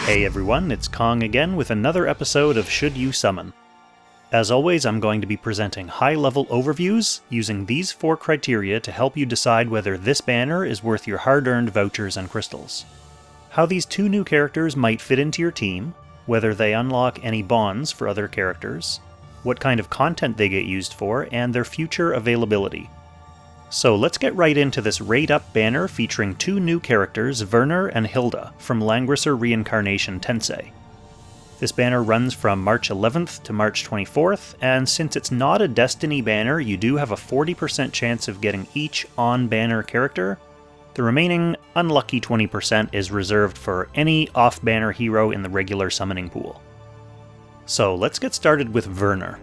Hey everyone, it's Kong again with another episode of Should You Summon. As always, I'm going to be presenting high-level overviews using these 4 criteria to help you decide whether this banner is worth your hard-earned vouchers and crystals. How these 2 new characters might fit into your team, whether they unlock any bonds for other characters, what kind of content they get used for, and their future availability. So let's get right into this Raid-Up banner featuring 2 new characters, Werner and Hilda, from Langrisser Re Incarnation Tensei. This banner runs from March 11th to March 24th, and since it's not a Destiny banner, you do have a 40% chance of getting each on-banner character. The remaining unlucky 20% is reserved for any off-banner hero in the regular summoning pool. So let's get started with Werner.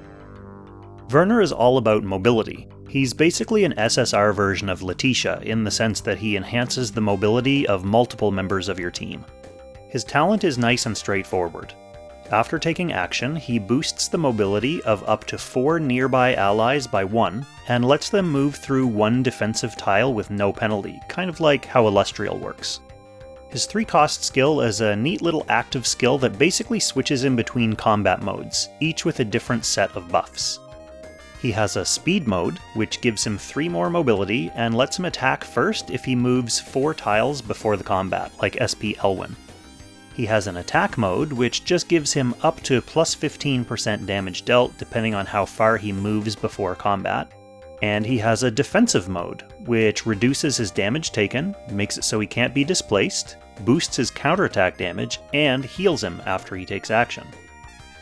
Werner is all about mobility. He's basically an SSR version of Letitia in the sense that he enhances the mobility of multiple members of your team. His talent is nice and straightforward. After taking action, he boosts the mobility of up to 4 nearby allies by 1, and lets them move through 1 defensive tile with no penalty, kind of like how Illustrial works. His 3-cost skill is a neat little active skill that basically switches in between combat modes, each with a different set of buffs. He has a speed mode, which gives him 3 more mobility and lets him attack first if he moves 4 tiles before the combat, like SP Elwyn. He has an attack mode, which just gives him up to plus 15% damage dealt depending on how far he moves before combat. And he has a defensive mode, which reduces his damage taken, makes it so he can't be displaced, boosts his counterattack damage, and heals him after he takes action.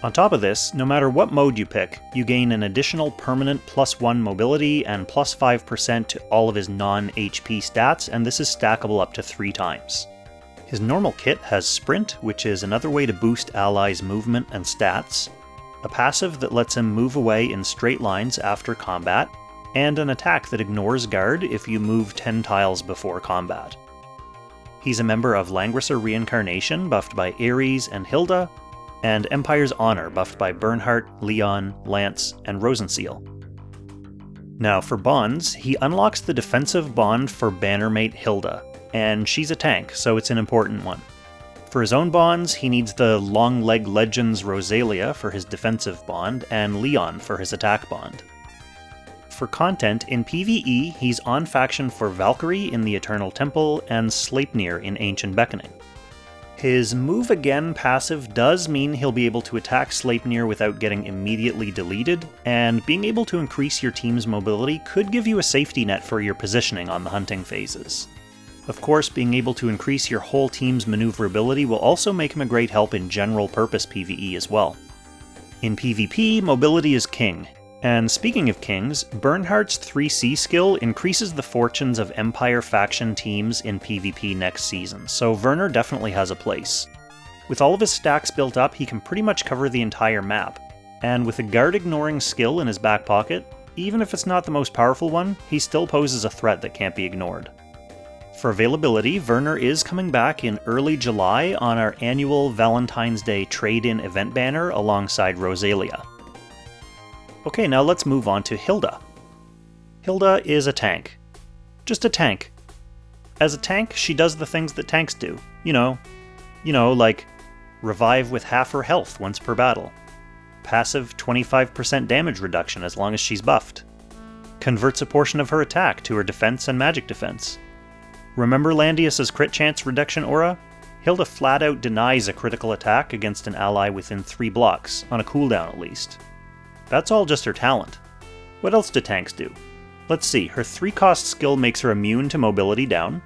On top of this, no matter what mode you pick, you gain an additional permanent plus 1 mobility and plus 5% to all of his non-HP stats, and this is stackable up to 3 times. His normal kit has Sprint, which is another way to boost allies' movement and stats, a passive that lets him move away in straight lines after combat, and an attack that ignores guard if you move 10 tiles before combat. He's a member of Langrisser Reincarnation, buffed by Ares and Hilda, and Empire's Honor, buffed by Bernhardt, Leon, Lance, and Rosenseal. Now for bonds, he unlocks the defensive bond for bannermate Hilda, and she's a tank, so it's an important one. For his own bonds, he needs the Long Leg Legends Rosalia for his defensive bond, and Leon for his attack bond. For content, in PvE, he's on faction for Valkyrie in the Eternal Temple and Sleipnir in Ancient Beckoning. His Move Again passive does mean he'll be able to attack Sleipnir without getting immediately deleted, and being able to increase your team's mobility could give you a safety net for your positioning on the hunting phases. Of course, being able to increase your whole team's maneuverability will also make him a great help in general purpose PvE as well. In PvP, mobility is king. And speaking of kings, Bernhardt's 3C skill increases the fortunes of Empire faction teams in PvP next season, so Werner definitely has a place. With all of his stacks built up, he can pretty much cover the entire map, and with a guard-ignoring skill in his back pocket, even if it's not the most powerful one, he still poses a threat that can't be ignored. For availability, Werner is coming back in early July on our annual Valentine's Day trade-in event banner alongside Rosalia. Okay, now let's move on to Hilda. Hilda is a tank. Just a tank. As a tank, she does the things that tanks do. You know, like revive with half her health once per battle. Passive 25% damage reduction as long as she's buffed. Converts a portion of her attack to her defense and magic defense. Remember Landius' crit chance reduction aura? Hilda flat out denies a critical attack against an ally within 3 blocks, on a cooldown at least. That's all just her talent. What else do tanks do? Let's see, her 3-cost skill makes her immune to mobility down,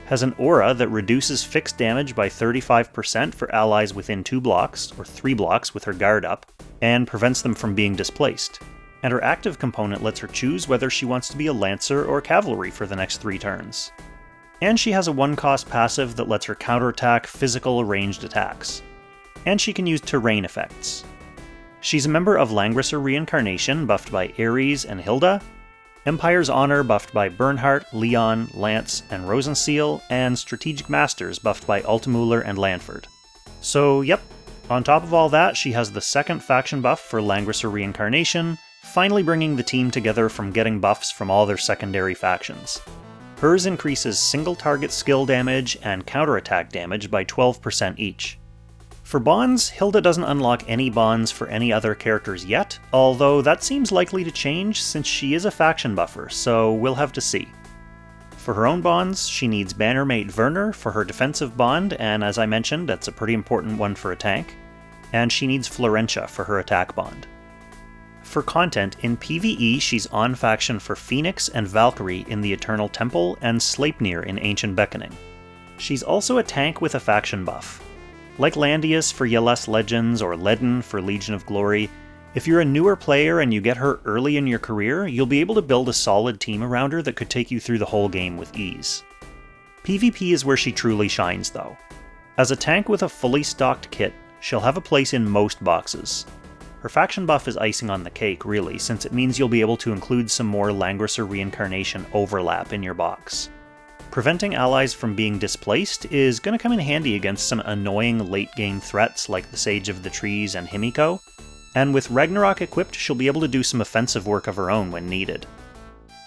has an aura that reduces fixed damage by 35% for allies within 2 blocks, or 3 blocks with her guard up, and prevents them from being displaced. And her active component lets her choose whether she wants to be a lancer or cavalry for the next 3 turns. And she has a 1-cost passive that lets her counterattack physical ranged attacks. And she can use terrain effects. She's a member of Langrisser Reincarnation, buffed by Ares and Hilda, Empire's Honor, buffed by Bernhardt, Leon, Lance, and Rosenseal, and Strategic Masters, buffed by Altemuller and Lanford. So yep, on top of all that, she has the 2nd faction buff for Langrisser Reincarnation, finally bringing the team together from getting buffs from all their secondary factions. Hers increases single target skill damage and counterattack damage by 12% each. For bonds, Hilda doesn't unlock any bonds for any other characters yet, although that seems likely to change since she is a faction buffer, so we'll have to see. For her own bonds, she needs Bannermate Werner for her defensive bond, and as I mentioned, that's a pretty important one for a tank. And she needs Florentia for her attack bond. For content, in PvE she's on faction for Phoenix and Valkyrie in the Eternal Temple, and Sleipnir in Ancient Beckoning. She's also a tank with a faction buff. Like Landius for Yeles Legends or Ledin for Legion of Glory, if you're a newer player and you get her early in your career, you'll be able to build a solid team around her that could take you through the whole game with ease. PvP is where she truly shines though. As a tank with a fully stocked kit, she'll have a place in most boxes. Her faction buff is icing on the cake really, since it means you'll be able to include some more Langrisser Reincarnation overlap in your box. Preventing allies from being displaced is going to come in handy against some annoying late-game threats like the Sage of the Trees and Himiko, and with Ragnarok equipped she'll be able to do some offensive work of her own when needed.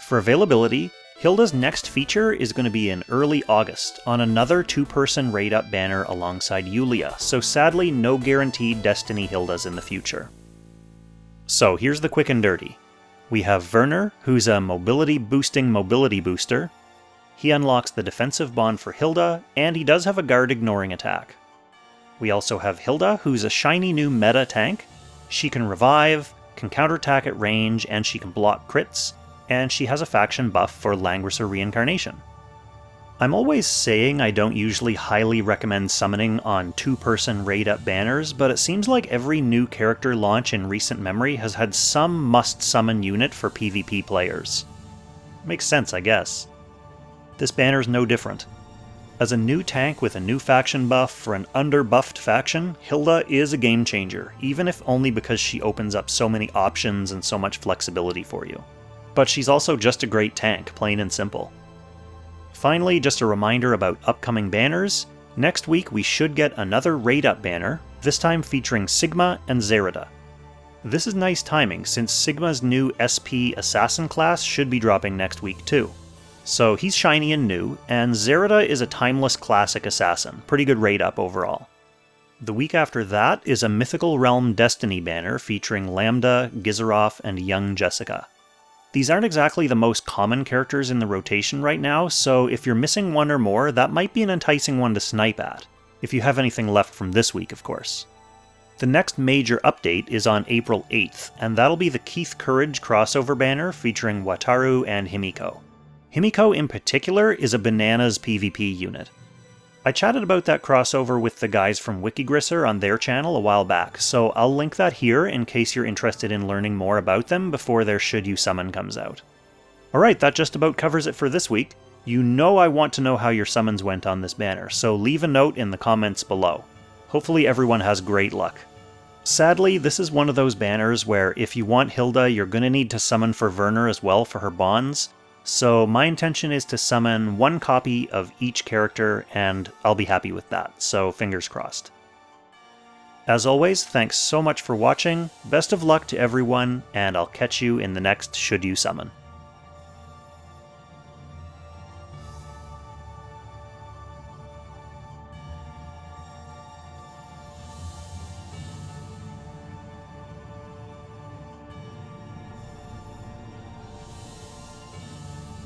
For availability, Hilda's next feature is going to be in early August on another 2-person raid-up banner alongside Yulia, so sadly no guaranteed Destiny Hildas in the future. So here's the quick and dirty. We have Werner, who's a mobility-boosting mobility booster. He unlocks the defensive bond for Hilda, and he does have a guard-ignoring attack. We also have Hilda, who's a shiny new meta tank. She can revive, can counterattack at range, and she can block crits, and she has a faction buff for Langrisser Reincarnation. I'm always saying I don't usually highly recommend summoning on 2-person raid-up banners, but it seems like every new character launch in recent memory has had some must-summon unit for PvP players. Makes sense, I guess. This banner's no different. As a new tank with a new faction buff for an under-buffed faction, Hilda is a game changer, even if only because she opens up so many options and so much flexibility for you. But she's also just a great tank, plain and simple. Finally, just a reminder about upcoming banners. Next week we should get another raid-up banner, this time featuring Sigma and Zerida. This is nice timing, since Sigma's new SP Assassin class should be dropping next week too. So he's shiny and new, and Zerida is a timeless classic assassin, pretty good raid-up overall. The week after that is a Mythical Realm Destiny banner featuring Lambda, Gizaroff, and young Jessica. These aren't exactly the most common characters in the rotation right now, so if you're missing one or more, that might be an enticing one to snipe at. If you have anything left from this week, of course. The next major update is on April 8th, and that'll be the Keith Courage crossover banner featuring Wataru and Himiko. Himiko in particular is a bananas PvP unit. I chatted about that crossover with the guys from Wikigrisser on their channel a while back, so I'll link that here in case you're interested in learning more about them before their Should You Summon comes out. Alright, that just about covers it for this week. You know I want to know how your summons went on this banner, so leave a note in the comments below. Hopefully everyone has great luck. Sadly, this is one of those banners where if you want Hilda, you're gonna need to summon for Werner as well for her bonds, so my intention is to summon 1 copy of each character, and I'll be happy with that, so fingers crossed. As always, thanks so much for watching, best of luck to everyone, and I'll catch you in the next Should You Summon.